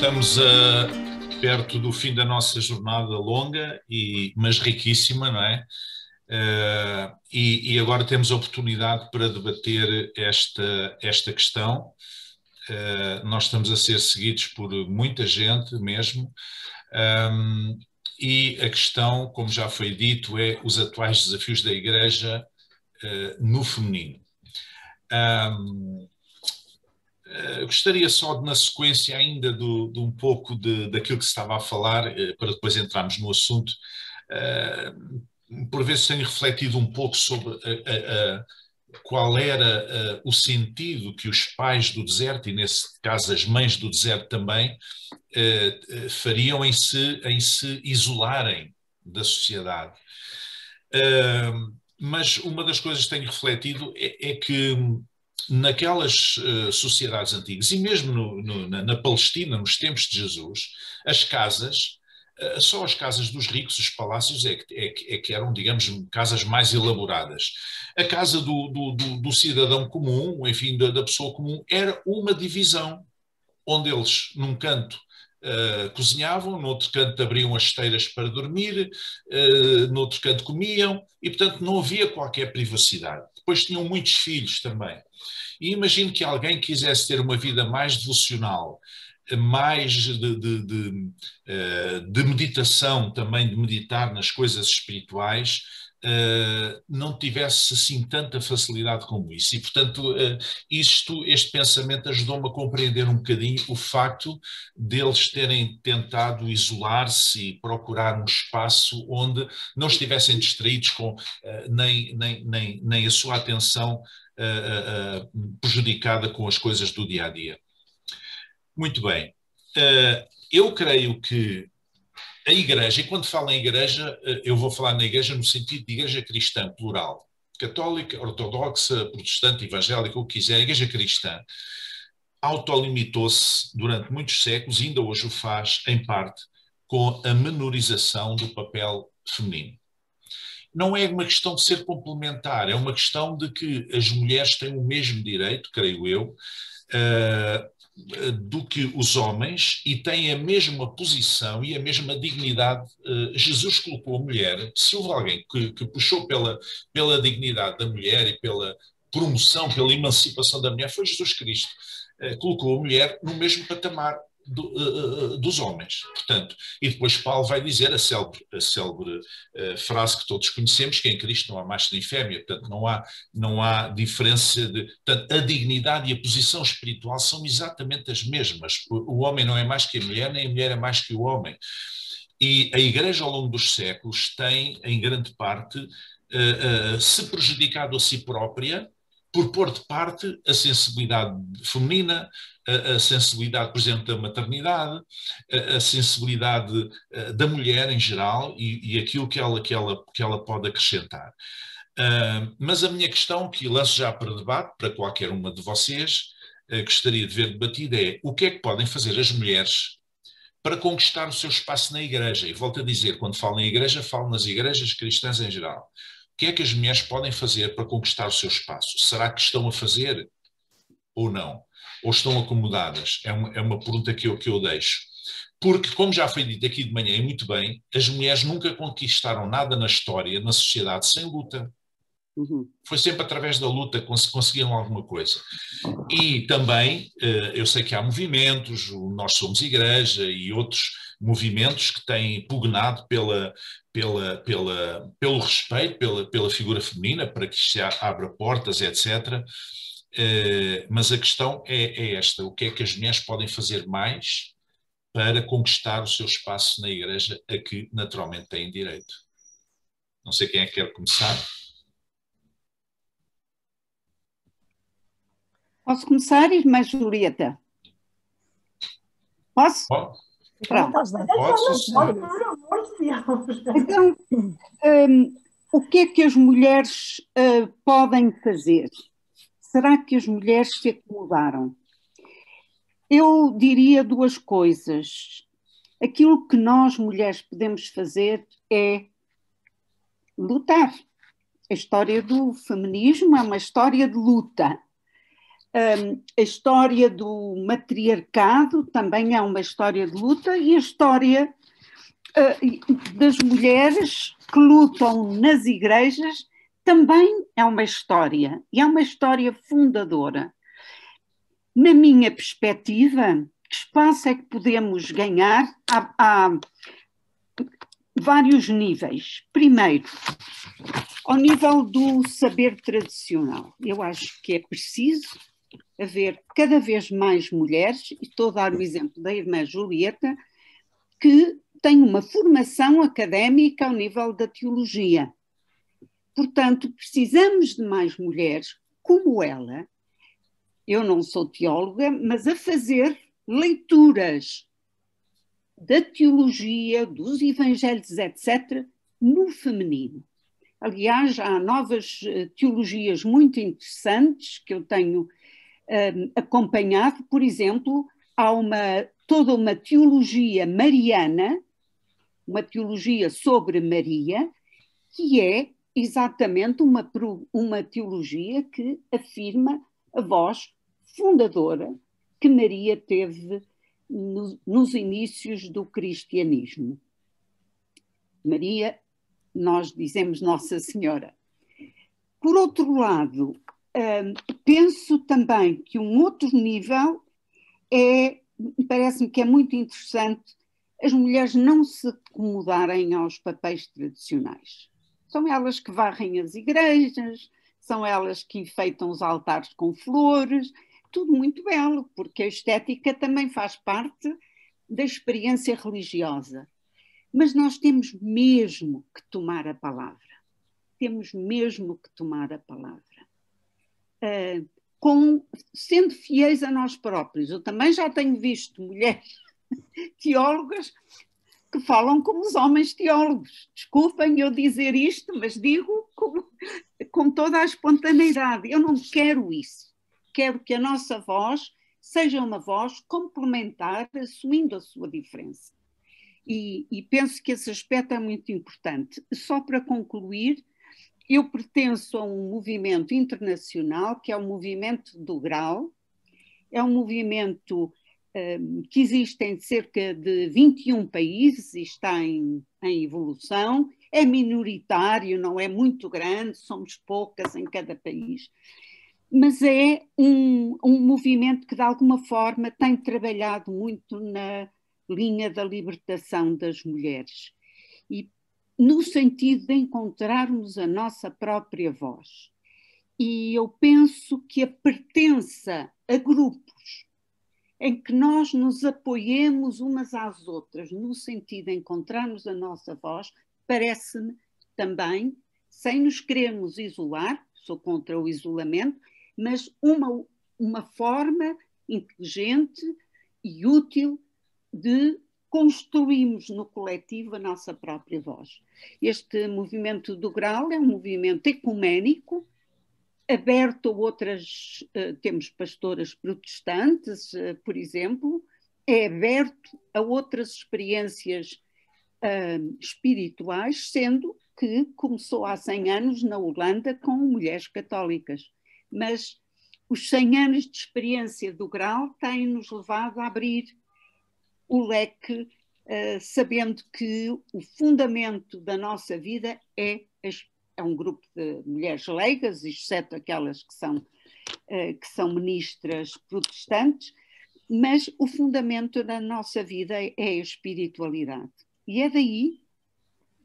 Estamos perto do fim da nossa jornada longa, mas riquíssima, não é? E agora temos a oportunidade para debater esta questão. Nós estamos a ser seguidos por muita gente mesmo, e a questão, como já foi dito, é os atuais desafios da Igreja no feminino. Gostaria só de, na sequência ainda de um pouco daquilo que se estava a falar, para depois entrarmos no assunto. Por vezes tenho refletido um pouco sobre qual era o sentido que os pais do deserto, e nesse caso as mães do deserto também, fariam em se isolarem da sociedade. Mas uma das coisas que tenho refletido é que naquelas sociedades antigas, e mesmo na Palestina, nos tempos de Jesus, as casas, só as casas dos ricos, os palácios, é que eram, digamos, casas mais elaboradas. A casa do cidadão comum, enfim, da pessoa comum, era uma divisão, onde eles, num canto, cozinhavam, no outro canto abriam as esteiras para dormir, no outro canto comiam, e portanto não havia qualquer privacidade. Depois tinham muitos filhos também. E imagino que alguém quisesse ter uma vida mais devocional, mais de meditação também, de meditar nas coisas espirituais, não tivesse assim tanta facilidade como isso. E, portanto, este pensamento ajudou-me a compreender um bocadinho o facto deles terem tentado isolar-se e procurar um espaço onde não estivessem distraídos com nem a sua atenção prejudicada com as coisas do dia a dia. Muito bem. Eu creio que a Igreja, e quando falo em Igreja, eu vou falar na Igreja no sentido de Igreja cristã, plural. Católica, ortodoxa, protestante, evangélica, o que quiser, a Igreja cristã autolimitou-se durante muitos séculos, e ainda hoje o faz, em parte, com a menorização do papel feminino. Não é uma questão de ser complementar, é uma questão de que as mulheres têm o mesmo direito, creio eu, do que os homens, e têm a mesma posição e a mesma dignidade. Jesus colocou a mulher, se houve alguém que puxou pela dignidade da mulher e pela promoção, pela emancipação da mulher, foi Jesus Cristo. Colocou a mulher no mesmo patamar dos homens. Portanto, e depois Paulo vai dizer a célebre frase que todos conhecemos, que em Cristo não há macho nem fêmea. Portanto, não há diferença de... Portanto, a dignidade e a posição espiritual são exatamente as mesmas. O homem não é mais que a mulher, nem a mulher é mais que o homem. E a Igreja, ao longo dos séculos, tem, em grande parte, se prejudicado a si própria por pôr de parte a sensibilidade feminina, a sensibilidade, por exemplo, da maternidade, a sensibilidade da mulher em geral e aquilo que ela pode acrescentar. Mas a minha questão, que lanço já para debate, para qualquer uma de vocês, gostaria de ver debatida, é: o que é que podem fazer as mulheres para conquistar o seu espaço na Igreja? E volto a dizer, quando falo em Igreja, falo nas igrejas cristãs em geral. O que é que as mulheres podem fazer para conquistar o seu espaço? Será que estão a fazer ou não? Ou estão acomodadas? É uma pergunta que eu deixo. Porque, como já foi dito aqui de manhã e muito bem, as mulheres nunca conquistaram nada na história, na sociedade, sem luta. Foi sempre através da luta que conseguiram alguma coisa. E também, eu sei que há movimentos, o Nós Somos Igreja e outros movimentos que têm pugnado pelo respeito, pela figura feminina, para que se abra portas, etc. Mas a questão é esta: o que é que as mulheres podem fazer mais para conquistar o seu espaço na Igreja, a que naturalmente têm direito? Não sei quem é que quer começar. Posso começar, irmã Julieta? Posso? Pronto. Posso. Então, o que é que as mulheres podem fazer? Será que as mulheres se acomodaram? Eu diria duas coisas. Aquilo que nós, mulheres, podemos fazer é lutar. A história do feminismo é uma história de luta. A história do matriarcado também é uma história de luta, e a história das mulheres que lutam nas igrejas também é uma história, e é uma história fundadora. Na minha perspectiva, que espaço é que podemos ganhar? Há vários níveis. Primeiro, ao nível do saber tradicional, eu acho que é preciso haver cada vez mais mulheres, e estou a dar o exemplo da irmã Julieta, que têm uma formação académica ao nível da teologia. Portanto, precisamos de mais mulheres como ela. Eu não sou teóloga, mas a fazer leituras da teologia, dos evangelhos, etc., no feminino. Aliás, há novas teologias muito interessantes que eu tenho acompanhado. Por exemplo, há toda uma teologia mariana, uma teologia sobre Maria, que é exatamente uma teologia que afirma a voz fundadora que Maria teve nos inícios do cristianismo. Maria, nós dizemos Nossa Senhora. Por outro lado, penso também que um outro nível parece-me que é muito interessante as mulheres não se acomodarem aos papéis tradicionais. São elas que varrem as igrejas, são elas que enfeitam os altares com flores, tudo muito belo, porque a estética também faz parte da experiência religiosa. Mas nós temos mesmo que tomar a palavra. Temos mesmo que tomar a palavra. Sendo fiéis a nós próprios. Eu também já tenho visto mulheres teólogas que falam como os homens teólogos. Desculpem eu dizer isto, mas digo com toda a espontaneidade. Eu não quero isso. Quero que a nossa voz seja uma voz complementar, assumindo a sua diferença. E penso que esse aspecto é muito importante. Só para concluir, eu pertenço a um movimento internacional, que é o movimento do Grau. É um movimento que existe em cerca de 21 países e está em evolução. É minoritário, não é muito grande, somos poucas em cada país. Mas é um movimento que, de alguma forma, tem trabalhado muito na linha da libertação das mulheres. E no sentido de encontrarmos a nossa própria voz. E eu penso que a pertença a grupos em que nós nos apoiemos umas às outras, no sentido de encontrarmos a nossa voz, parece-me também, sem nos querermos isolar, sou contra o isolamento, mas uma forma inteligente e útil de construirmos no coletivo a nossa própria voz. Este movimento do Grau é um movimento ecuménico, aberto a outras, temos pastoras protestantes, por exemplo, é aberto a outras experiências espirituais, sendo que começou há 100 anos na Holanda com mulheres católicas. Mas os 100 anos de experiência do Grau têm-nos levado a abrir o leque, sabendo que o fundamento da nossa vida é um grupo de mulheres leigas, exceto aquelas que são ministras protestantes, mas o fundamento da nossa vida é a espiritualidade. E é daí,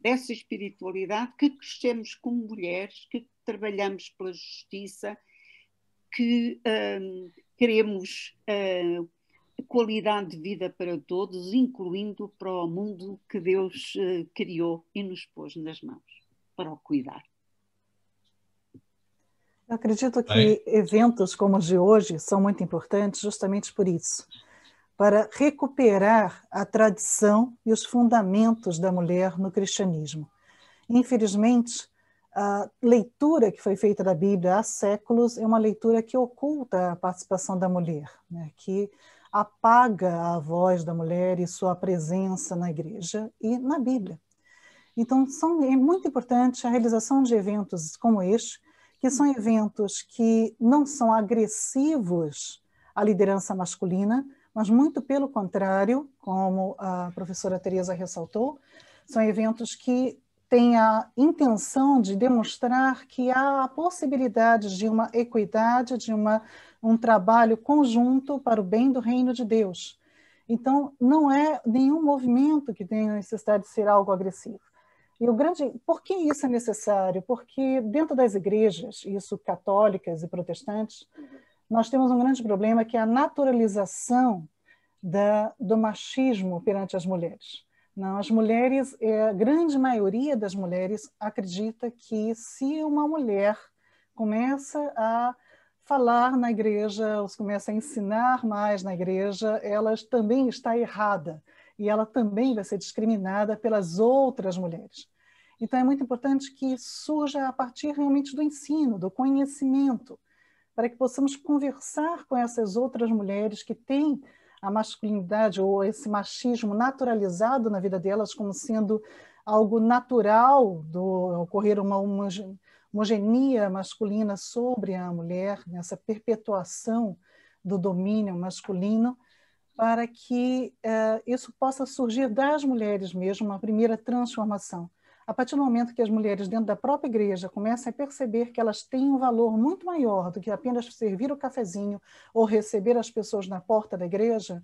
dessa espiritualidade, que crescemos como mulheres, que trabalhamos pela justiça, que queremos qualidade de vida para todos, incluindo para o mundo que Deus criou e nos pôs nas mãos, para o cuidar. Eu acredito que eventos como os de hoje são muito importantes justamente por isso, para recuperar a tradição e os fundamentos da mulher no cristianismo. Infelizmente, a leitura que foi feita da Bíblia há séculos é uma leitura que oculta a participação da mulher, né? Que apaga a voz da mulher e sua presença na igreja e na Bíblia. Então, é muito importante a realização de eventos como este, que são eventos que não são agressivos à liderança masculina, mas muito pelo contrário, como a professora Teresa ressaltou, são eventos que têm a intenção de demonstrar que há a possibilidade de uma equidade, de um trabalho conjunto para o bem do reino de Deus. Então, não é nenhum movimento que tenha necessidade de ser algo agressivo. E por que isso é necessário? Porque dentro das igrejas, isso católicas e protestantes, nós temos um grande problema, que é a naturalização do machismo perante as mulheres. Não, as mulheres, a grande maioria das mulheres acredita que se uma mulher começa a falar na igreja, começa a ensinar mais na igreja, ela também está errada e ela também vai ser discriminada pelas outras mulheres. Então é muito importante que surja a partir realmente do ensino, do conhecimento, para que possamos conversar com essas outras mulheres que têm a masculinidade ou esse machismo naturalizado na vida delas como sendo algo natural do ocorrer uma homogeneia masculina sobre a mulher, nessa perpetuação do domínio masculino, para que isso possa surgir das mulheres mesmo, uma primeira transformação. A partir do momento que as mulheres dentro da própria igreja começam a perceber que elas têm um valor muito maior do que apenas servir o cafezinho ou receber as pessoas na porta da igreja,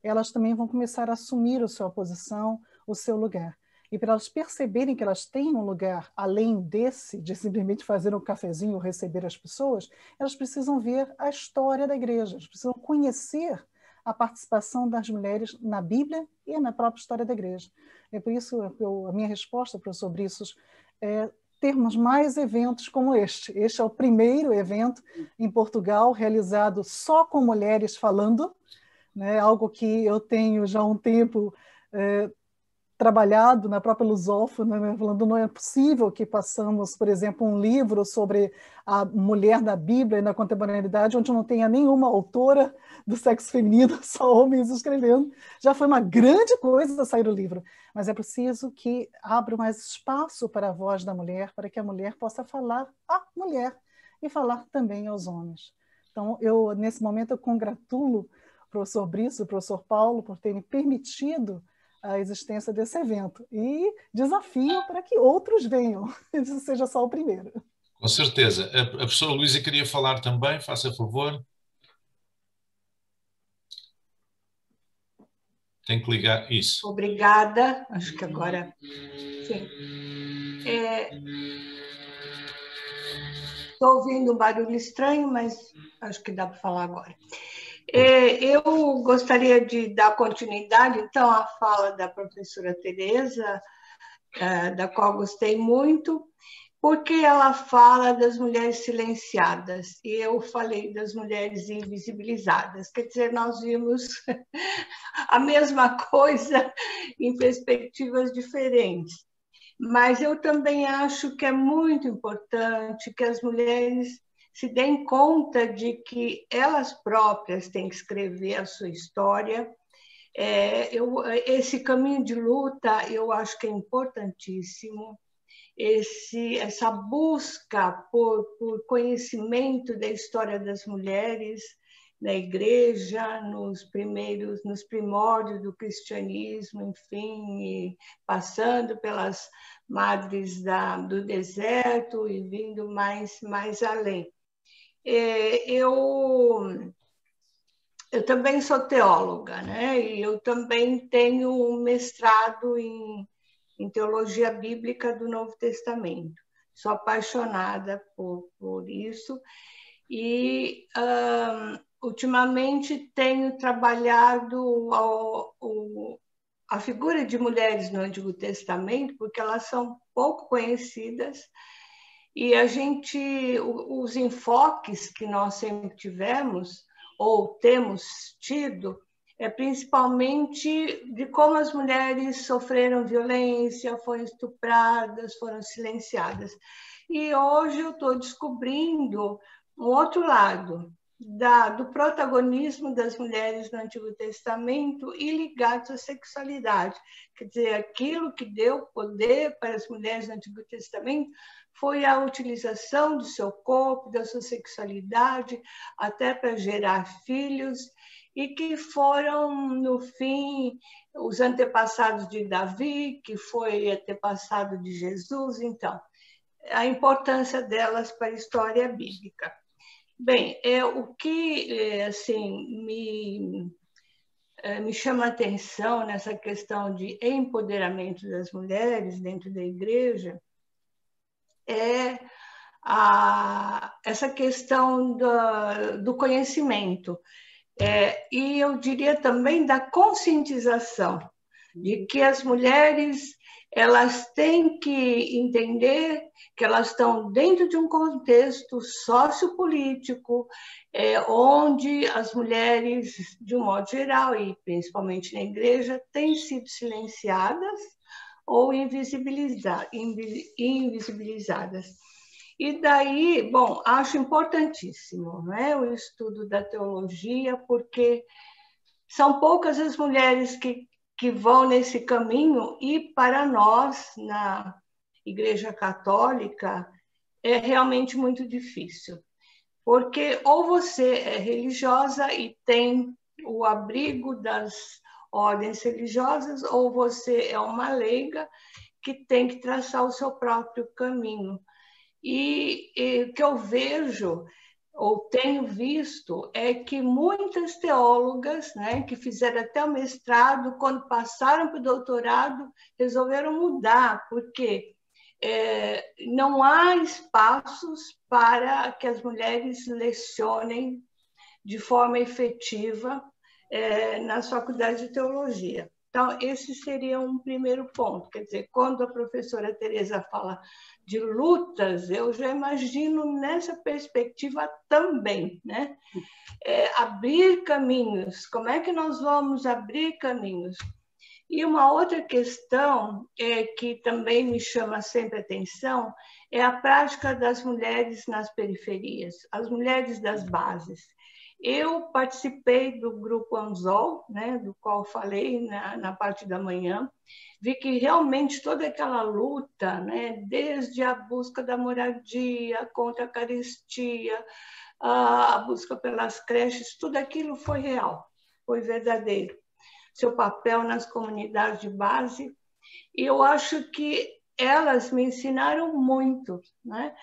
elas também vão começar a assumir a sua posição, o seu lugar. E para elas perceberem que elas têm um lugar além desse, de simplesmente fazer um cafezinho ou receber as pessoas, elas precisam ver a história da igreja, elas precisam conhecer a participação das mulheres na Bíblia e na própria história da igreja. É por isso a minha resposta, professor Brissos, é termos mais eventos como este. Este é o primeiro evento em Portugal realizado só com mulheres falando, né? Algo que eu tenho já há um tempo trabalhado na própria lusófona, né? Falando não é possível que passamos, por exemplo, um livro sobre a mulher na Bíblia e na contemporaneidade, onde não tenha nenhuma autora do sexo feminino, só homens escrevendo. Já foi uma grande coisa sair o livro, mas é preciso que abra mais espaço para a voz da mulher, para que a mulher possa falar à mulher e falar também aos homens. Então, nesse momento, eu congratulo o professor Brissos, o professor Paulo, por terem permitido a existência desse evento e desafio para que outros venham, isso seja só o primeiro. Com certeza. A professora Luísa queria falar também, faça favor. Tem que ligar isso. Obrigada, acho que agora sim. Estou ouvindo um barulho estranho, mas acho que dá para falar agora. Eu gostaria de dar continuidade, então, à fala da professora Teresa, da qual gostei muito, porque ela fala das mulheres silenciadas, e eu falei das mulheres invisibilizadas. Quer dizer, nós vimos a mesma coisa em perspectivas diferentes. Mas eu também acho que é muito importante que as mulheres se deem conta de que elas próprias têm que escrever a sua história. Esse caminho de luta eu acho que é importantíssimo. Essa busca por conhecimento da história das mulheres na igreja, nos primórdios do cristianismo, enfim, passando pelas madres do deserto e vindo mais além. Eu também sou teóloga, né? E eu também tenho um mestrado em teologia bíblica do Novo Testamento. Sou apaixonada por isso e ultimamente tenho trabalhado a figura de mulheres no Antigo Testamento, porque elas são pouco conhecidas e os enfoques que nós sempre tivemos ou temos tido principalmente de como as mulheres sofreram violência, foram estupradas, foram silenciadas. E hoje eu estou descobrindo um outro lado, do protagonismo das mulheres no Antigo Testamento e ligados à sexualidade. Quer dizer, aquilo que deu poder para as mulheres no Antigo Testamento foi a utilização do seu corpo, da sua sexualidade, até para gerar filhos, e que foram, no fim, os antepassados de Davi, que foi antepassado de Jesus. Então, a importância delas para a história bíblica. Bem, o que assim, me chama a atenção nessa questão de empoderamento das mulheres dentro da igreja é essa questão do conhecimento. E eu diria também da conscientização, de que as mulheres elas têm que entender que elas estão dentro de um contexto sociopolítico, onde as mulheres, de um modo geral, e principalmente na igreja, têm sido silenciadas ou invisibilizadas. E daí, bom, acho importantíssimo, não é, o estudo da teologia, porque são poucas as mulheres que vão nesse caminho, e para nós, na Igreja Católica, é realmente muito difícil. Porque ou você é religiosa e tem o abrigo das ordens religiosas, ou você é uma leiga que tem que traçar o seu próprio caminho. E o que eu vejo, ou tenho visto, é que muitas teólogas, né, que fizeram até o mestrado, quando passaram para o doutorado, resolveram mudar, porque não há espaços para que as mulheres lecionem de forma efetiva nas faculdades de teologia. Então, esse seria um primeiro ponto. Quer dizer, quando a professora Teresa fala de lutas, eu já imagino nessa perspectiva também, né? Abrir caminhos. Como é que nós vamos abrir caminhos? E uma outra questão que também me chama sempre a atenção é a prática das mulheres nas periferias, as mulheres das bases. Eu participei do grupo Anzol, né, do qual falei na parte da manhã, vi que realmente toda aquela luta, né, desde a busca da moradia, contra a carestia, a busca pelas creches, tudo aquilo foi real, foi verdadeiro. Seu papel nas comunidades de base, e eu acho que elas me ensinaram muito, né?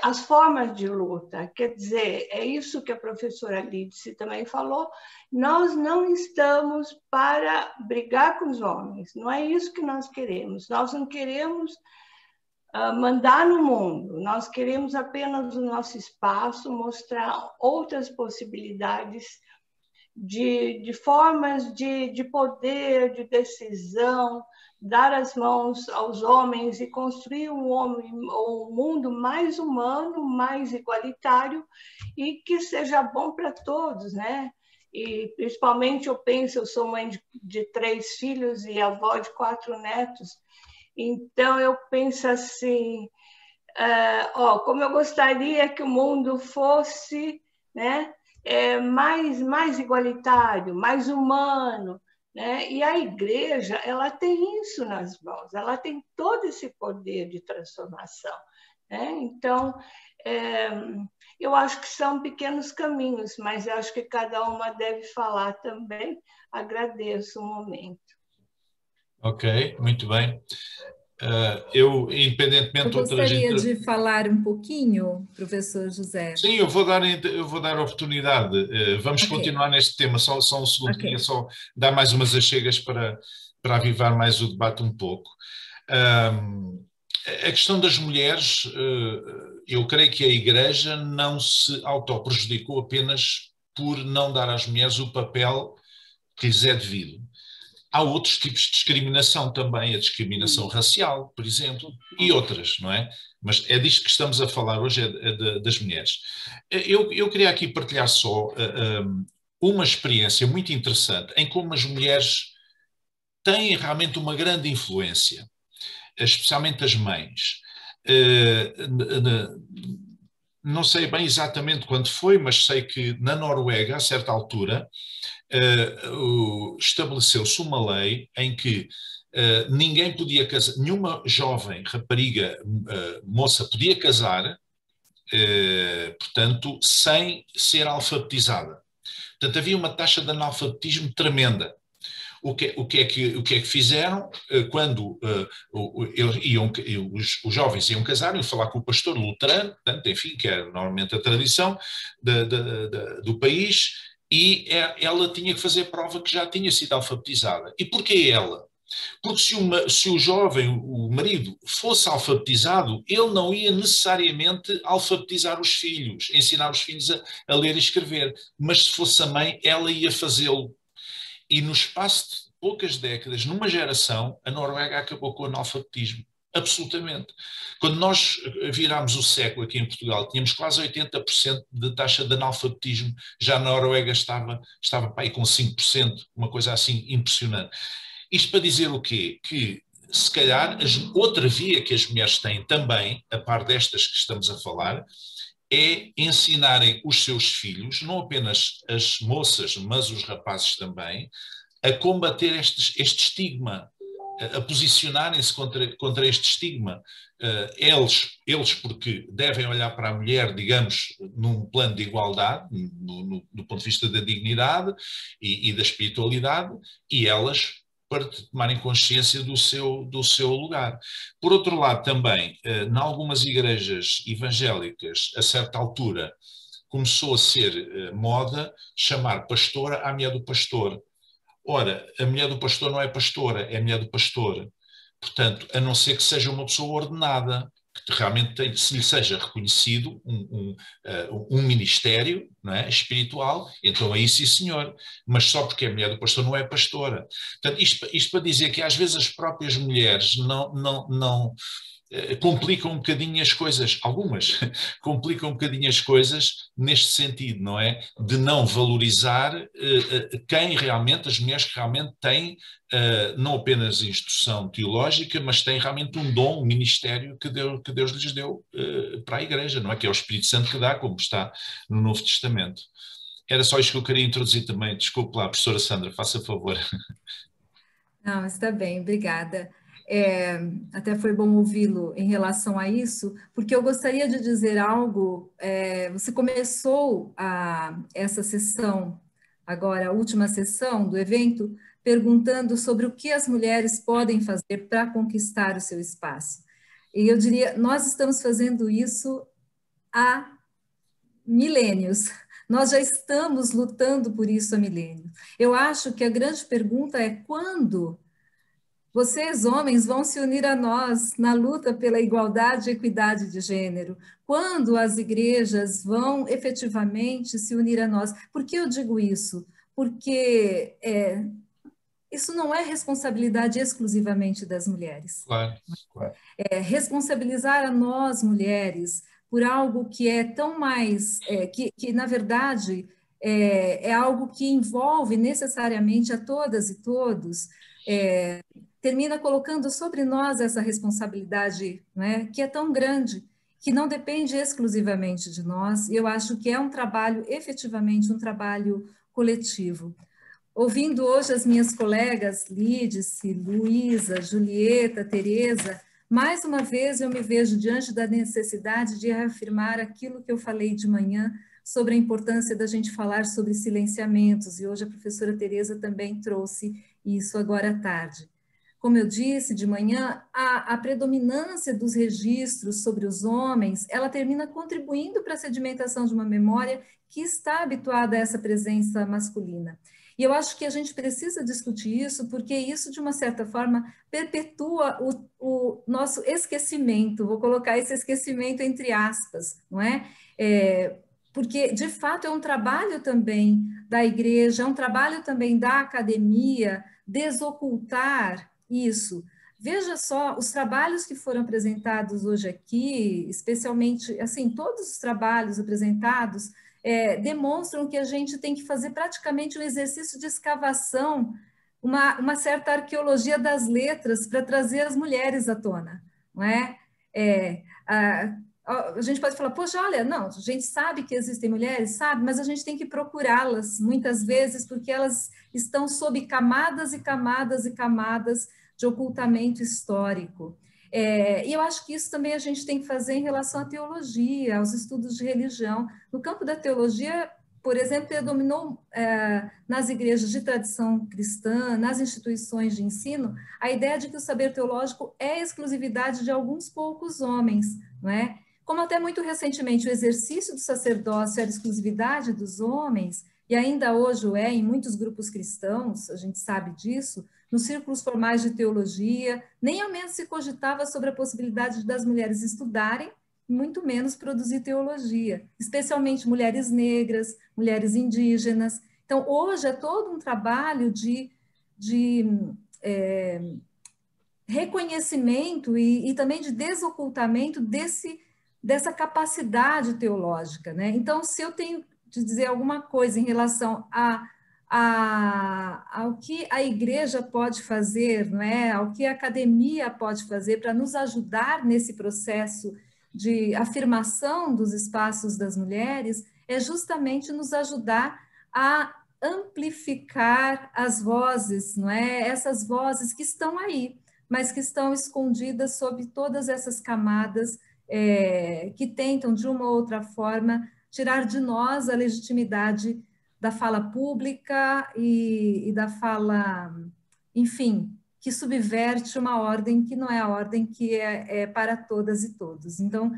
As formas de luta, quer dizer, é isso que a professora Lídice também falou, nós não estamos para brigar com os homens, não é isso que nós queremos, nós não queremos mandar no mundo, nós queremos apenas o nosso espaço, mostrar outras possibilidades de formas de poder, de decisão, dar as mãos aos homens e construir um mundo mais humano, mais igualitário e que seja bom para todos, né? E principalmente eu sou mãe de 3 filhos e avó de 4 netos, então eu penso assim, como eu gostaria que o mundo fosse, né, mais igualitário, mais humano, né? E a igreja, ela tem isso nas mãos, ela tem todo esse poder de transformação, né? Então, eu acho que são pequenos caminhos, mas eu acho que cada uma deve falar também. Agradeço o momento. Ok, muito bem. Eu, independentemente de outras... gostaria de falar um pouquinho, professor José. Sim, eu vou dar a oportunidade. Vamos continuar neste tema, só um segundo, queria só dar mais umas achegas para avivar mais o debate um pouco. A questão das mulheres, eu creio que a Igreja não se autoprejudicou apenas por não dar às mulheres o papel que lhes é devido. Há outros tipos de discriminação também, a discriminação racial, por exemplo, e outras, não é? Mas é disto que estamos a falar hoje, das mulheres. Eu queria aqui partilhar só uma experiência muito interessante em como as mulheres têm realmente uma grande influência, especialmente as mães, não sei bem exatamente quando foi, mas sei que na Noruega, a certa altura, estabeleceu-se uma lei em que ninguém podia casar, nenhuma jovem rapariga, moça podia casar, portanto, sem ser alfabetizada. Portanto, havia uma taxa de analfabetismo tremenda. O que é que fizeram quando os jovens iam casar, iam falar com o pastor luterano, portanto, enfim, que era normalmente a tradição do país, e ela tinha que fazer prova que já tinha sido alfabetizada. E porquê ela? Porque se o jovem, o marido, fosse alfabetizado, ele não ia necessariamente alfabetizar os filhos, ensinar os filhos a ler e escrever, mas se fosse a mãe, ela ia fazê-lo. E no espaço de poucas décadas, numa geração, a Noruega acabou com o analfabetismo. Absolutamente. Quando nós virámos o século aqui em Portugal, tínhamos quase 80% de taxa de analfabetismo, já na Noruega estava para aí com 5%, uma coisa assim impressionante. Isto para dizer o quê? Que se calhar outra via que as mulheres têm também, a par destas que estamos a falar, é ensinarem os seus filhos, não apenas as moças, mas os rapazes também, a combater este estigma, a posicionarem-se contra este estigma. Eles porque devem olhar para a mulher, digamos, num plano de igualdade, do ponto de vista da dignidade e da espiritualidade, e elas para tomarem consciência do seu lugar. Por outro lado, também, em algumas igrejas evangélicas, a certa altura, começou a ser moda chamar pastora à mulher do pastor. Ora, a mulher do pastor não é pastora, é a mulher do pastor. Portanto, a não ser que seja uma pessoa ordenada, que realmente se lhe seja reconhecido um ministério, não é, espiritual, então aí sim senhor, mas só porque é mulher do pastor não é pastora. Portanto, isto para dizer que às vezes as próprias mulheres não complicam um bocadinho as coisas, algumas complicam um bocadinho as coisas neste sentido, não é? De não valorizar quem realmente, as mulheres que realmente têm não apenas instrução teológica, mas têm realmente um dom, um ministério que Deus lhes deu para a Igreja, não é? Que é o Espírito Santo que dá, como está no Novo Testamento. Era só isto que eu queria introduzir também. Desculpe lá, professora Sandra, faça favor. Não, está bem, obrigada. Até foi bom ouvi-lo em relação a isso, porque eu gostaria de dizer algo. Você começou essa sessão, agora a última sessão do evento, perguntando sobre o que as mulheres podem fazer para conquistar o seu espaço. E eu diria, nós estamos fazendo isso há milênios. Nós já estamos lutando por isso há milênios. Eu acho que a grande pergunta é quando vocês, homens, vão se unir a nós na luta pela igualdade e equidade de gênero? Quando as igrejas vão efetivamente se unir a nós? Por que eu digo isso? Porque isso não é responsabilidade exclusivamente das mulheres. Claro, claro. Responsabilizar a nós, mulheres, por algo que é tão mais, que na verdade é algo que envolve necessariamente a todas e todos, termina colocando sobre nós essa responsabilidade, né, que é tão grande, que não depende exclusivamente de nós. Eu acho que é um trabalho, efetivamente, um trabalho coletivo. Ouvindo hoje as minhas colegas Lídice, Luísa, Julieta, Tereza, mais uma vez eu me vejo diante da necessidade de reafirmar aquilo que eu falei de manhã sobre a importância da gente falar sobre silenciamentos, e hoje a professora Tereza também trouxe isso agora à tarde. Como eu disse de manhã, a predominância dos registros sobre os homens, ela termina contribuindo para a sedimentação de uma memória que está habituada a essa presença masculina. E eu acho que a gente precisa discutir isso, porque isso, de uma certa forma, perpetua o nosso esquecimento, vou colocar esse esquecimento entre aspas, não é? Porque, de fato, é um trabalho também da igreja, é um trabalho também da academia, desocultar isso. Veja só, os trabalhos que foram apresentados hoje aqui, especialmente, assim, todos os trabalhos apresentados, demonstram que a gente tem que fazer praticamente um exercício de escavação, uma certa arqueologia das letras para trazer as mulheres à tona, não é? a gente pode falar, poxa, olha, não, a gente sabe que existem mulheres, sabe, mas a gente tem que procurá-las muitas vezes porque elas estão sob camadas e camadas e camadas de ocultamento histórico. E eu acho que isso também a gente tem que fazer em relação à teologia, aos estudos de religião. No campo da teologia, por exemplo, predominou nas igrejas de tradição cristã, nas instituições de ensino, a ideia de que o saber teológico é exclusividade de alguns poucos homens, não é? Como até muito recentemente o exercício do sacerdócio era exclusividade dos homens, e ainda hoje o é em muitos grupos cristãos, a gente sabe disso, nos círculos formais de teologia, nem ao menos se cogitava sobre a possibilidade das mulheres estudarem, muito menos produzir teologia, especialmente mulheres negras, mulheres indígenas. Então, hoje é todo um trabalho de reconhecimento e também de desocultamento dessa capacidade teológica, né? Então, se eu tenho de dizer alguma coisa em relação ao que a igreja pode fazer, não é? Ao que a academia pode fazer para nos ajudar nesse processo de afirmação dos espaços das mulheres, é justamente nos ajudar a amplificar as vozes, não é? Essas vozes que estão aí, mas que estão escondidas sob todas essas camadas que tentam, de uma ou outra forma, tirar de nós a legitimidade da fala pública e da fala, enfim, que subverte uma ordem que não é a ordem que é para todas e todos. Então,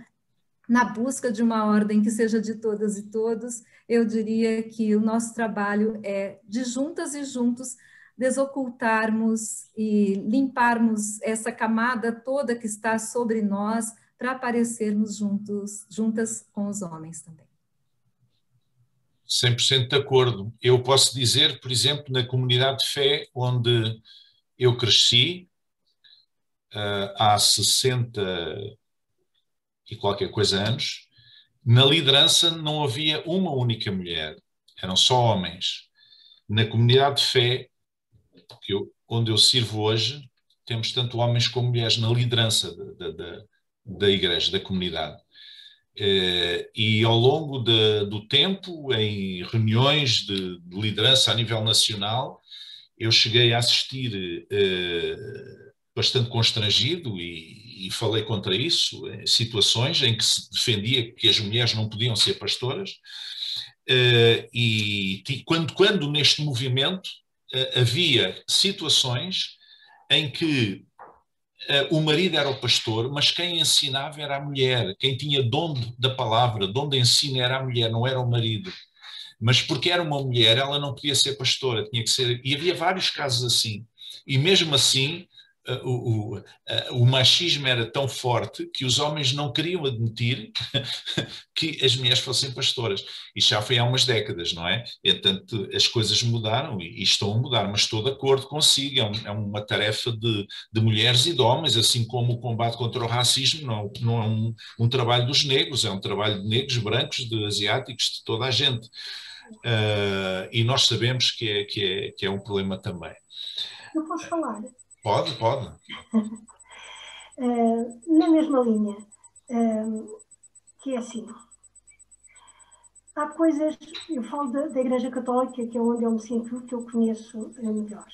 na busca de uma ordem que seja de todas e todos, eu diria que o nosso trabalho é de juntas e juntos desocultarmos e limparmos essa camada toda que está sobre nós para aparecermos juntas com os homens também. 100% de acordo. Eu posso dizer, por exemplo, na comunidade de fé onde eu cresci, há 60 e qualquer coisa anos, na liderança não havia uma única mulher, eram só homens. Na comunidade de fé, onde eu sirvo hoje, temos tanto homens como mulheres na liderança da igreja, da comunidade. E ao longo do tempo, em reuniões de liderança a nível nacional, eu cheguei a assistir bastante constrangido e falei contra isso, em situações em que se defendia que as mulheres não podiam ser pastoras, e quando neste movimento havia situações em que o marido era o pastor, mas quem ensinava era a mulher, quem tinha dom da palavra, dom de ensino era a mulher, não era o marido. Mas porque era uma mulher, ela não podia ser pastora, tinha que ser... E havia vários casos assim. E mesmo assim, o machismo era tão forte que os homens não queriam admitir que as mulheres fossem pastoras. Isto já foi há umas décadas, não é? Entanto, as coisas mudaram e estão a mudar, mas estou de acordo consigo, é uma tarefa de mulheres e de homens, assim como o combate contra o racismo não é um trabalho dos negros, é um trabalho de negros, brancos, de asiáticos, de toda a gente. E nós sabemos que é um problema também. Eu posso falar? Pode. Na mesma linha, que é assim, há coisas, eu falo da Igreja Católica, que é onde eu me sinto, que eu conheço melhor.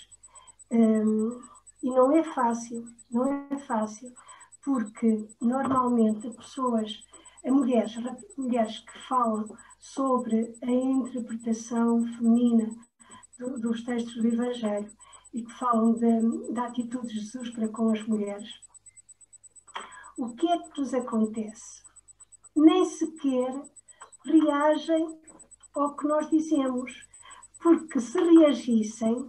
E não é fácil, porque normalmente mulheres que falam sobre a interpretação feminina dos textos do Evangelho e que falam da atitude de Jesus para com as mulheres, o que é que lhes acontece? Nem sequer reagem ao que nós dizemos, porque se reagissem,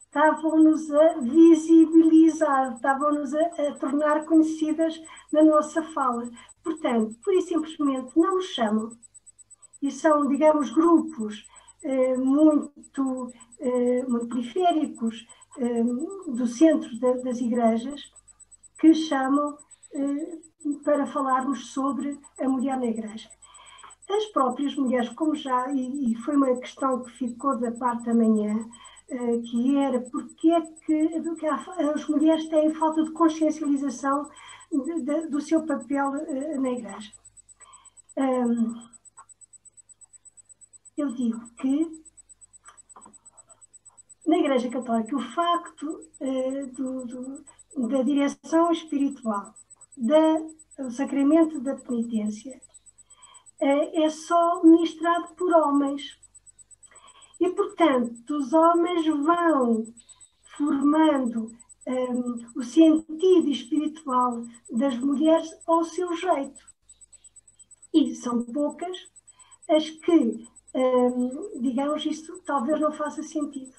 estavam-nos a visibilizar, estavam-nos a tornar conhecidas na nossa fala. Portanto, pura e simplesmente não nos chamam. E são, digamos, grupos muito periféricos do centro das igrejas que chamam para falarmos sobre a mulher na igreja. As próprias mulheres, como já, e foi uma questão que ficou da parte da manhã, que era porque é que as mulheres têm falta de consciencialização do seu papel na Igreja. Eu digo que na Igreja Católica o facto da direção espiritual, do sacramento da penitência, é só ministrado por homens. E, portanto, os homens vão formando o sentido espiritual das mulheres ao seu jeito. E são poucas as que, digamos, isso talvez não faça sentido.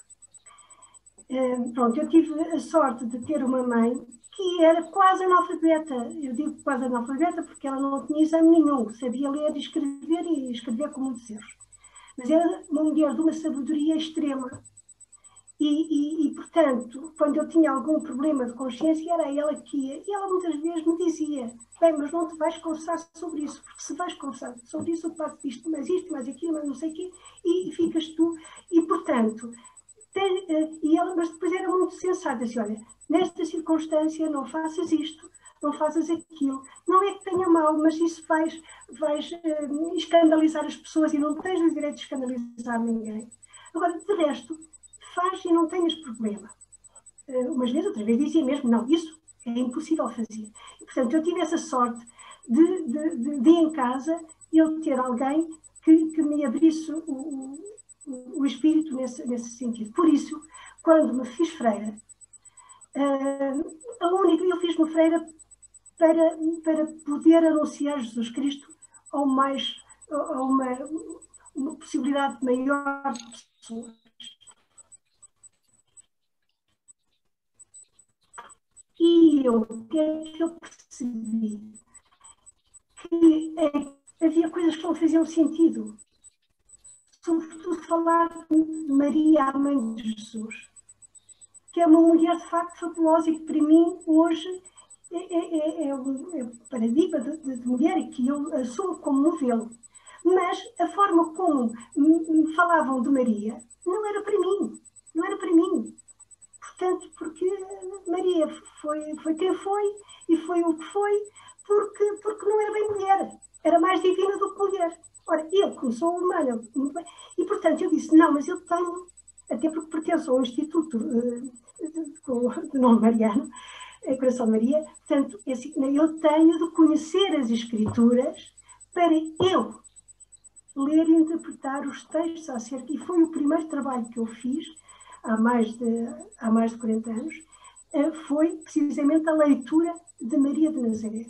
Pronto, eu tive a sorte de ter uma mãe que era quase analfabeta. Eu digo quase analfabeta porque ela não tinha exame nenhum, sabia ler e escrever com muitos erros. Mas era uma mulher de uma sabedoria extrema. E, portanto, quando eu tinha algum problema de consciência, era ela que ia. E ela muitas vezes me dizia: bem, mas não te vais conversar sobre isso, porque se vais conversar sobre isso, o padre diz isto, mais aquilo, mais não sei o quê, e ficas tu. E, portanto, mas depois era muito sensata, assim: olha, nesta circunstância não faças isto, não faças aquilo. Não é que tenha mal, mas isso vais escandalizar as pessoas e não tens o direito de escandalizar ninguém. Agora, de resto, faz e não tenhas problema. Umas vezes, outras vezes dizia mesmo: não, isso é impossível fazer. E, portanto, eu tive essa sorte de em casa eu ter alguém que me abrisse o espírito nesse sentido. Por isso, quando me fiz freira, eu fiz-me freira para poder anunciar Jesus Cristo a uma possibilidade maior de pessoas. E o que é que eu percebi? Que havia coisas que não faziam sentido. Sobretudo falar de Maria, a mãe de Jesus, que é uma mulher de facto fabulosa e que para mim hoje é um paradigma de mulher e que eu assumo como modelo. Mas a forma como me falavam de Maria não era para mim, não era para mim. Portanto, porque Maria foi quem foi e foi o que foi, porque não era bem mulher, era mais divina do que mulher. Ora, eu, como sou humana, e portanto eu disse: não, mas eu tenho, até porque pertenço a um instituto de nome mariano, Coração de Maria, portanto, eu tenho de conhecer as Escrituras para eu ler e interpretar os textos acerca, e foi o primeiro trabalho que eu fiz há mais de 40 anos, foi precisamente a leitura de Maria de Nazaré.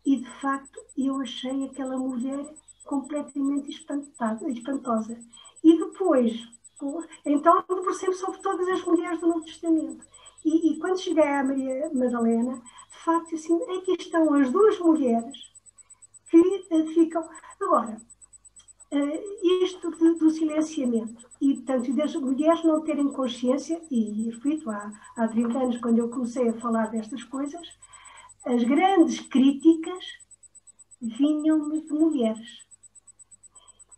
E, de facto, eu achei aquela mulher completamente espantosa. E depois, então, debrucei-me sobre todas as mulheres do Novo Testamento. E quando cheguei à Maria Madalena, de facto, assim, aqui estão as duas mulheres que ficam... Agora, isto do silenciamento e, portanto, das mulheres não terem consciência, e repito, há 30 anos, quando eu comecei a falar destas coisas, as grandes críticas vinham-me de mulheres.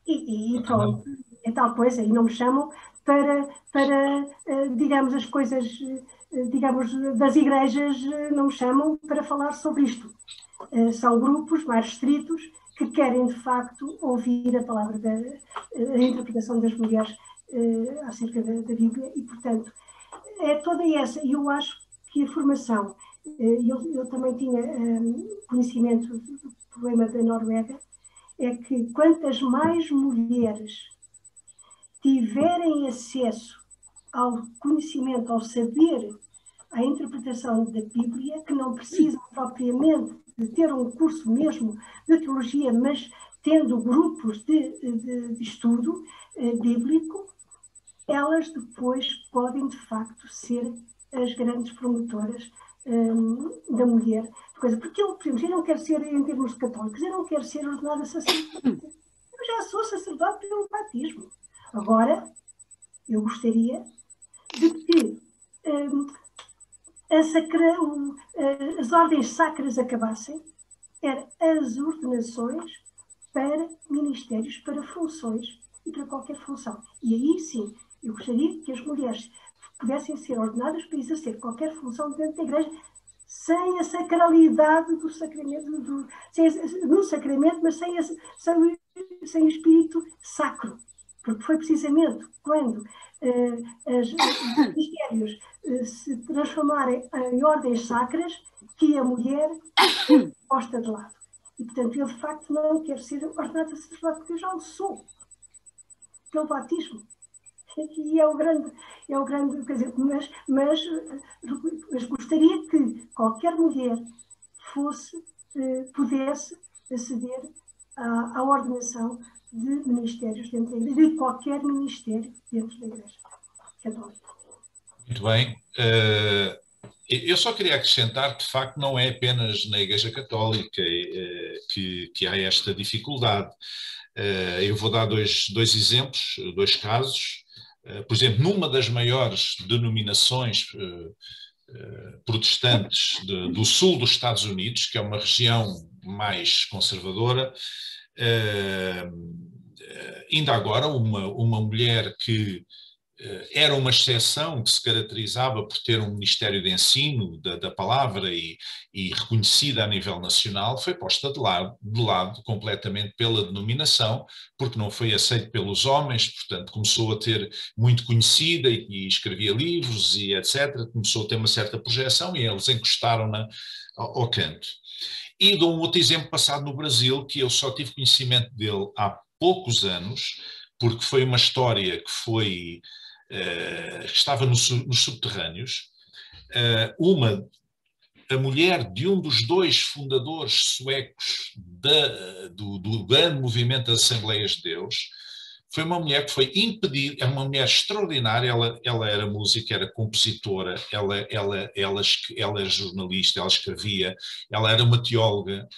E pronto, é tal coisa, e não me chamam para digamos, as coisas, digamos, das igrejas, não me chamam para falar sobre isto. São grupos mais restritos que querem, de facto, ouvir a palavra a interpretação das mulheres acerca da Bíblia e, portanto, é toda essa. E eu acho que a formação, eu também tinha conhecimento do problema da Noruega, é que quantas mais mulheres tiverem acesso ao conhecimento, ao saber, à interpretação da Bíblia, que não precisam propriamente de ter um curso mesmo de teologia, mas tendo grupos de estudo bíblico, elas depois podem, de facto, ser as grandes promotoras da mulher. Porque eu, por exemplo, eu não quero ser, em termos católicos, eu não quero ser ordenada sacerdote. Eu já sou sacerdote pelo batismo. Agora, eu gostaria de que as ordens sacras acabassem, eram as ordenações para ministérios, para funções e para qualquer função. E aí sim, eu gostaria que as mulheres pudessem ser ordenadas para exercer qualquer função dentro da igreja, sem a sacralidade do sacramento, no sacramento, mas sem o espírito sacro. Porque foi precisamente quando os mistérios se transformarem em ordens sacras que a mulher foi posta de lado. E, portanto, eu de facto não quero ser ordenada sacerdote, porque eu já o sou, pelo batismo. E é o grande, quer dizer, mas gostaria que qualquer mulher pudesse aceder à ordenação de ministérios dentro da Igreja, de qualquer ministério dentro da Igreja Católica. Muito bem. Eu só queria acrescentar que, de facto, não é apenas na Igreja Católica que há esta dificuldade. Eu vou dar dois exemplos, dois casos. Por exemplo, numa das maiores denominações protestantes do sul dos Estados Unidos, que é uma região mais conservadora, ainda agora uma mulher que era uma exceção, que se caracterizava por ter um ministério de ensino da palavra e reconhecida a nível nacional, foi posta de lado completamente pela denominação, porque não foi aceito pelos homens, portanto começou a ter muito conhecida e escrevia livros e etc, começou a ter uma certa projeção e eles encostaram-na ao canto. E dou um outro exemplo passado no Brasil, que eu só tive conhecimento dele há poucos anos, porque foi uma história que estava nos subterrâneos. A mulher de um dos dois fundadores suecos do grande movimento das Assembleias de Deus, foi uma mulher que foi impedida, é uma mulher extraordinária, ela era música, era compositora, ela é jornalista, ela escrevia, ela era uma teóloga,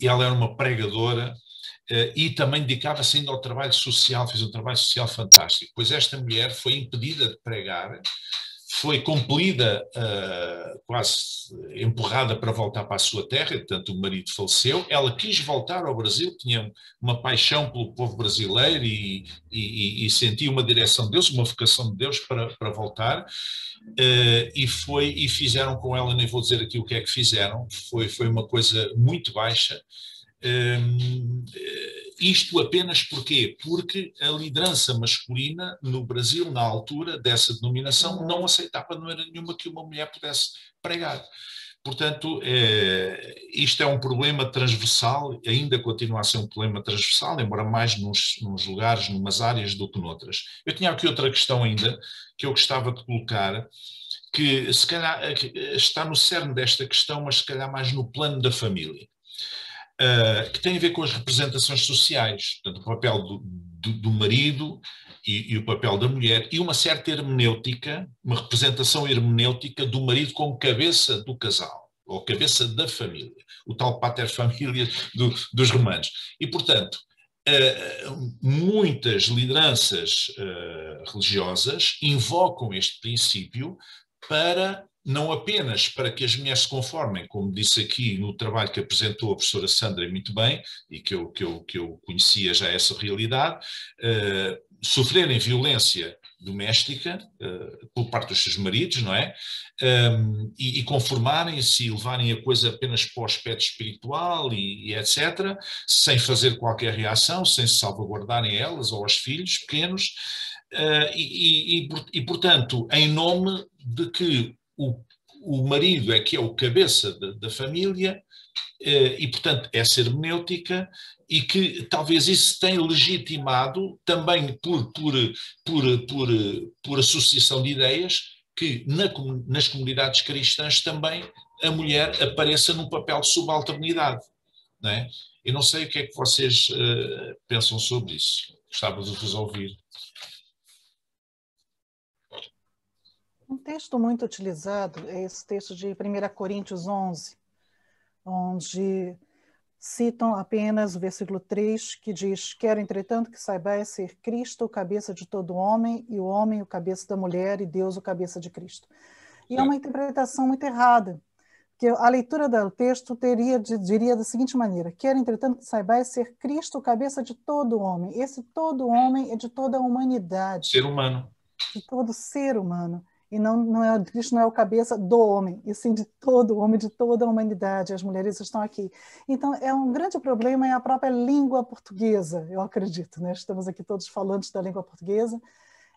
ela era uma pregadora, e também dedicava-se ainda ao trabalho social, fez um trabalho social fantástico. Pois esta mulher foi impedida de pregar, foi compelida, quase empurrada para voltar para a sua terra, portanto o marido faleceu, ela quis voltar ao Brasil, tinha uma paixão pelo povo brasileiro e sentia uma direção de Deus, uma vocação de Deus para voltar, e fizeram com ela, nem vou dizer aqui o que é que fizeram, foi uma coisa muito baixa. Isto apenas porquê? Porque a liderança masculina no Brasil, na altura dessa denominação, não aceitava de maneira nenhuma que uma mulher pudesse pregar. Portanto, isto é um problema transversal, ainda continua a ser um problema transversal, embora mais nos lugares, numas áreas do que noutras. Eu tinha aqui outra questão ainda, que eu gostava de colocar, que se calhar está no cerne desta questão, mas se calhar mais no plano da família. Que tem a ver com as representações sociais, portanto, o papel do marido e o papel da mulher, e uma certa hermenêutica, uma representação hermenêutica do marido como cabeça do casal, ou cabeça da família, o tal pater familia dos romanos. E, portanto, muitas lideranças religiosas invocam este princípio não apenas para que as mulheres se conformem, como disse aqui no trabalho que apresentou a professora Sandra muito bem, e que eu conhecia já essa realidade, sofrerem violência doméstica por parte dos seus maridos, não é? E conformarem-se e levarem a coisa apenas para o aspecto espiritual e etc., sem fazer qualquer reação, sem se salvaguardarem elas ou aos filhos pequenos, portanto, em nome de que o marido é que é o cabeça da família, e, portanto, essa hermenêutica, e que talvez isso tenha legitimado também por associação de ideias que nas comunidades cristãs também a mulher apareça num papel de subalternidade, não é? Eu não sei o que é que vocês pensam sobre isso. Gostava de vos ouvir. Um texto muito utilizado é esse texto de 1 Coríntios 11, onde citam apenas o versículo 3, que diz: quero, entretanto, que saibais ser Cristo o cabeça de todo homem, e o homem o cabeça da mulher, e Deus o cabeça de Cristo. E é uma interpretação muito errada, porque a leitura do texto diria da seguinte maneira: quero, entretanto, que saibais ser Cristo o cabeça de todo homem. Esse todo homem é de toda a humanidade. Ser humano. De todo ser humano. E Cristo não é o cabeça do homem, e sim de todo o homem, de toda a humanidade. As mulheres estão aqui. Então, um grande problema é a própria língua portuguesa, eu acredito, né? Estamos aqui todos falantes da língua portuguesa,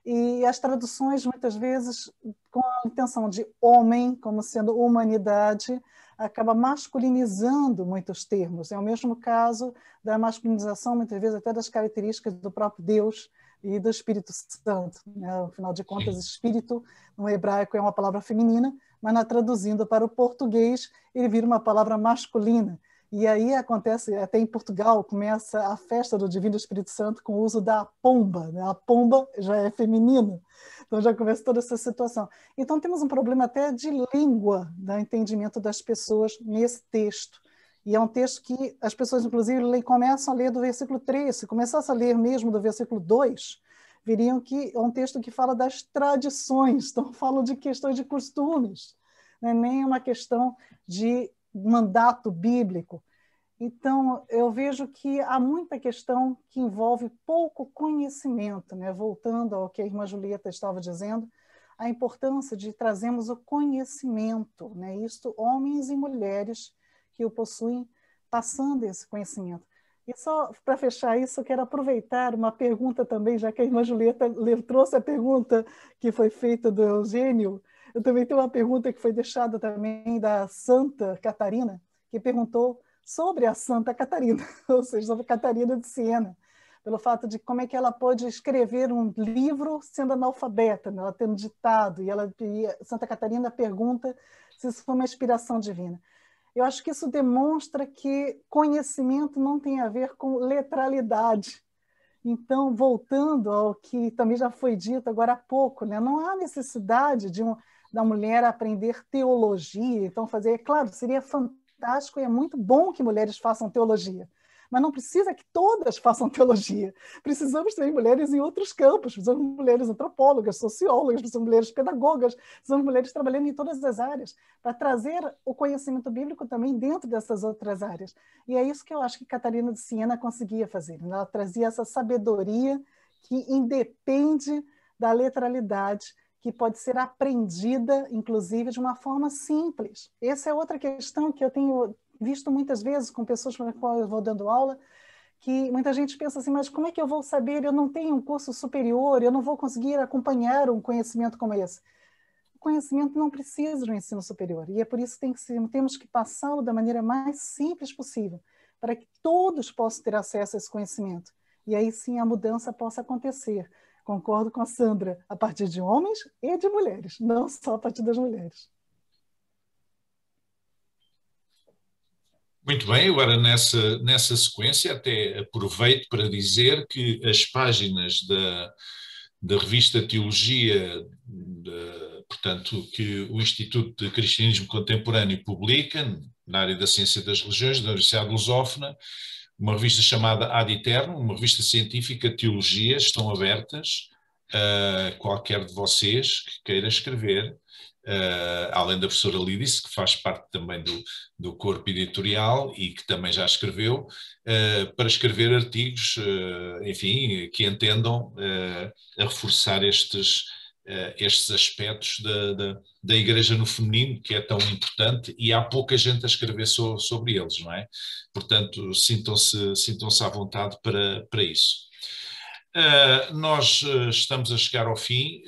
e as traduções, muitas vezes, com a intenção de homem, como sendo humanidade, acaba masculinizando muitos termos. É o mesmo caso da masculinização, muitas vezes, até das características do próprio Deus e do Espírito Santo, né? Afinal de contas, espírito, no hebraico, é uma palavra feminina, mas traduzindo para o português, ele vira uma palavra masculina. E aí acontece, até em Portugal, começa a festa do Divino Espírito Santo com o uso da pomba, né? A pomba já é feminina, então já começa toda essa situação. Então temos um problema até de língua, do entendimento das pessoas nesse texto. E é um texto que as pessoas, inclusive, começam a ler do versículo 3, se começasse a ler mesmo do versículo 2, veriam que é um texto que fala das tradições, então falam de questões de costumes, né? Nem uma questão de mandato bíblico. Então, eu vejo que há muita questão que envolve pouco conhecimento, né? Voltando ao que a irmã Julieta estava dizendo, a importância de trazermos o conhecimento, né? Isto, homens e mulheres que o possuem, passando esse conhecimento. E só para fechar isso, eu quero aproveitar uma pergunta também, já que a irmã Julieta trouxe a pergunta que foi feita do Eugênio. Eu também tenho uma pergunta que foi deixada também da Santa Catarina, que perguntou sobre a Santa Catarina, ou seja, sobre a Catarina de Siena, pelo fato de como é que ela pôde escrever um livro sendo analfabeta, né? Ela tendo ditado, e Santa Catarina pergunta se isso foi uma inspiração divina. Eu acho que isso demonstra que conhecimento não tem a ver com letralidade. Então, voltando ao que também já foi dito agora há pouco, né? Não há necessidade da mulher aprender teologia. Então, claro, seria fantástico e é muito bom que mulheres façam teologia, mas não precisa que todas façam teologia. Precisamos ter mulheres em outros campos, precisamos de mulheres antropólogas, sociólogas, precisamos de mulheres pedagogas, precisamos de mulheres trabalhando em todas as áreas, para trazer o conhecimento bíblico também dentro dessas outras áreas. E é isso que eu acho que Catarina de Siena conseguia fazer. Ela trazia essa sabedoria que independe da letralidade, que pode ser aprendida, inclusive, de uma forma simples. Essa é outra questão que eu tenho visto muitas vezes com pessoas com as quais eu vou dando aula, que muita gente pensa assim, mas como é que eu vou saber? Eu não tenho um curso superior, eu não vou conseguir acompanhar um conhecimento como esse. O conhecimento não precisa de um ensino superior, e é por isso que temos que passá-lo da maneira mais simples possível, para que todos possam ter acesso a esse conhecimento. E aí sim a mudança possa acontecer. Concordo com a Sandra, a partir de homens e de mulheres, não só a partir das mulheres. Muito bem, agora nessa sequência até aproveito para dizer que as páginas da revista Teologia, portanto, que o Instituto de Cristianismo Contemporâneo publica, na área da Ciência das Religiões, da Universidade Lusófona, uma revista chamada Ad Eternum, uma revista científica de teologia, estão abertas a qualquer de vocês que queira escrever, além da professora Lídice, que faz parte também do corpo editorial e que também já escreveu, para escrever artigos, enfim, que entendam a reforçar estes aspectos da Igreja no feminino, que é tão importante, e há pouca gente a escrever sobre eles, não é? Portanto, sintam-se à vontade para isso. Nós estamos a chegar ao fim.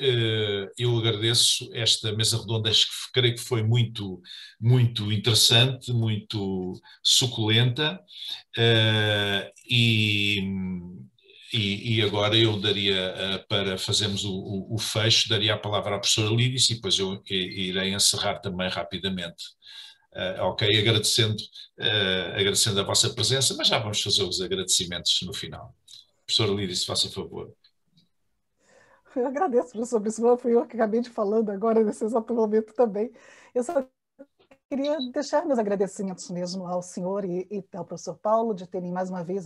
Eu agradeço esta mesa redonda, que creio que foi muito, muito interessante, muito suculenta, e agora eu daria, para fazermos o fecho, daria a palavra à professora Lídice e depois eu irei encerrar também rapidamente. Ok, agradecendo a vossa presença, mas já vamos fazer os agradecimentos no final. Professora Lídice, faça favor. Eu agradeço, professor Brisman, fui eu que acabei de falando agora, nesse exato momento também. Eu só queria deixar meus agradecimentos mesmo ao senhor e ao professor Paulo, de terem mais uma vez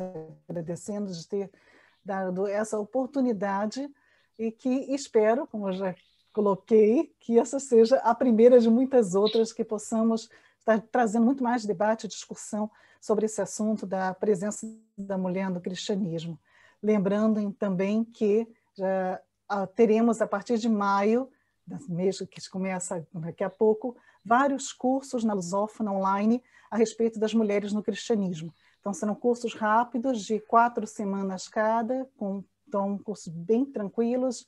agradecendo, de ter dado essa oportunidade, e que espero, como eu já coloquei, que essa seja a primeira de muitas outras, que possamos estar trazendo muito mais debate e discussão sobre esse assunto da presença da mulher no cristianismo. Lembrando também que já teremos, a partir de maio, mês que começa daqui a pouco, vários cursos na Lusófona online a respeito das mulheres no cristianismo. Então, serão cursos rápidos, de 4 semanas cada, então, cursos bem tranquilos,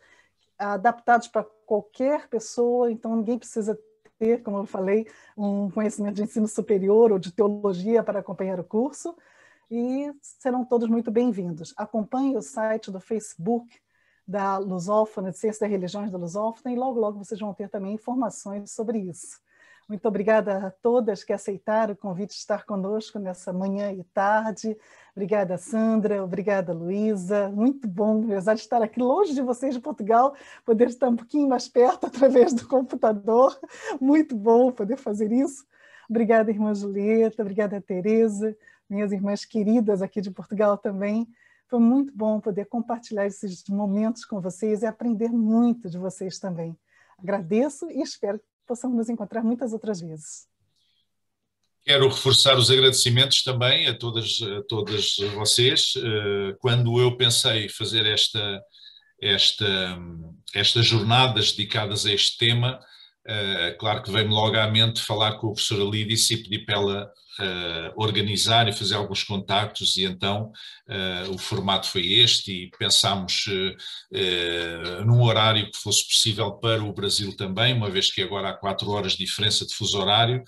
adaptados para qualquer pessoa, então ninguém precisa ter, como eu falei, um conhecimento de ensino superior ou de teologia para acompanhar o curso, e serão todos muito bem-vindos. Acompanhe o site do Facebook da Lusófona, de Ciência das Religiões da Lusófona, e logo, logo vocês vão ter também informações sobre isso. Muito obrigada a todas que aceitaram o convite de estar conosco nessa manhã e tarde. Obrigada, Sandra. Obrigada, Luísa. Muito bom, apesar de estar aqui longe de vocês, de Portugal, poder estar um pouquinho mais perto através do computador. Muito bom poder fazer isso. Obrigada, irmã Julieta. Obrigada, Tereza. Minhas irmãs queridas aqui de Portugal também. Foi muito bom poder compartilhar esses momentos com vocês e aprender muito de vocês também. Agradeço e espero que possamos nos encontrar muitas outras vezes. Quero reforçar os agradecimentos também a todas vocês. Quando eu pensei fazer estas jornadas dedicadas a este tema, claro que veio-me logo à mente falar com a professora Lídice e pedir para ela organizar e fazer alguns contactos, e então o formato foi este, e pensámos num horário que fosse possível para o Brasil também, uma vez que agora há 4 horas de diferença de fuso horário,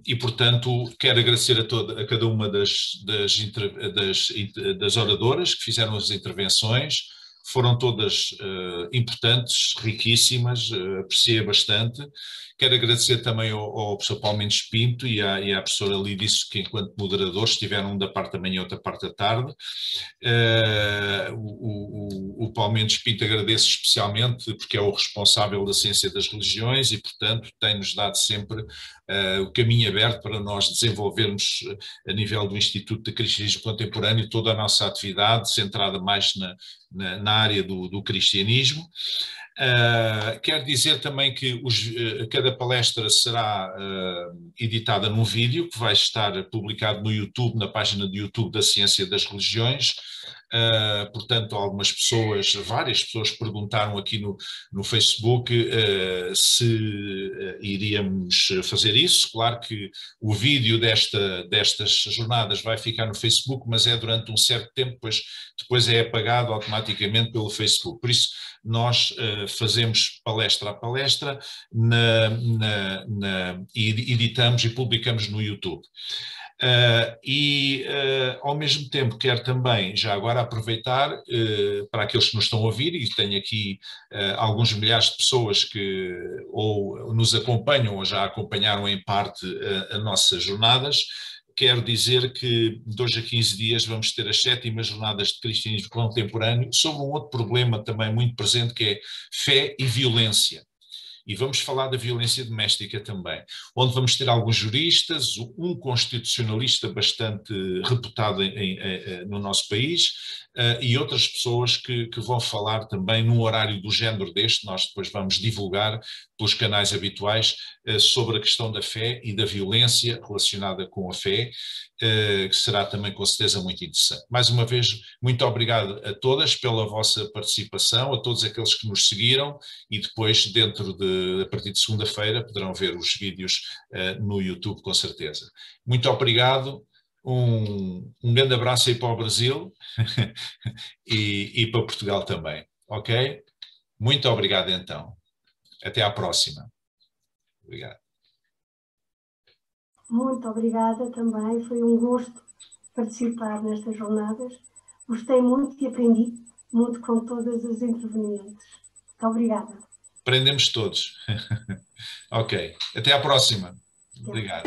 e portanto quero agradecer a cada uma das oradoras que fizeram as intervenções. Foram todas importantes, riquíssimas, apreciei bastante. Quero agradecer também ao professor Paulo Mendes Pinto e à professora Lídice, que enquanto moderadores estiveram um da parte da manhã e outra parte da tarde. O Paulo Mendes Pinto agradeço especialmente porque é o responsável da ciência das religiões e, portanto, tem-nos dado sempre o caminho aberto para nós desenvolvermos, a nível do Instituto de Cristianismo Contemporâneo, toda a nossa atividade centrada mais na área do cristianismo. Quero dizer também que cada palestra será editada num vídeo que vai estar publicado no YouTube, na página do YouTube da Ciência das Religiões. Portanto, várias pessoas perguntaram aqui no Facebook se iríamos fazer isso. Claro que o vídeo destas jornadas vai ficar no Facebook, mas é durante um certo tempo, depois é apagado automaticamente pelo Facebook. Por isso, nós fazemos palestra a palestra e editamos e publicamos no YouTube. Ao mesmo tempo quero também já agora aproveitar para aqueles que nos estão a ouvir, e tenho aqui alguns milhares de pessoas que ou nos acompanham ou já acompanharam em parte as nossas jornadas. Quero dizer que de hoje a 15 dias vamos ter as 7ª jornadas de cristianismo contemporâneo sobre um outro problema também muito presente, que é fé e violência. E vamos falar da violência doméstica também, onde vamos ter alguns juristas, um constitucionalista bastante reputado no nosso país, e outras pessoas que vão falar também num horário do género deste. Nós depois vamos divulgar pelos canais habituais sobre a questão da fé e da violência relacionada com a fé, que será também com certeza muito interessante. Mais uma vez, muito obrigado a todas pela vossa participação, a todos aqueles que nos seguiram, e depois, a partir de segunda-feira, poderão ver os vídeos no YouTube, com certeza. Muito obrigado, um grande abraço aí para o Brasil e para Portugal também, ok? Muito obrigado então. Até à próxima. Obrigado. Muito obrigada também, foi um gosto participar nestas jornadas. Gostei muito e aprendi muito com todas as intervenientes. Muito obrigada. Aprendemos todos. Ok, até à próxima. Obrigado.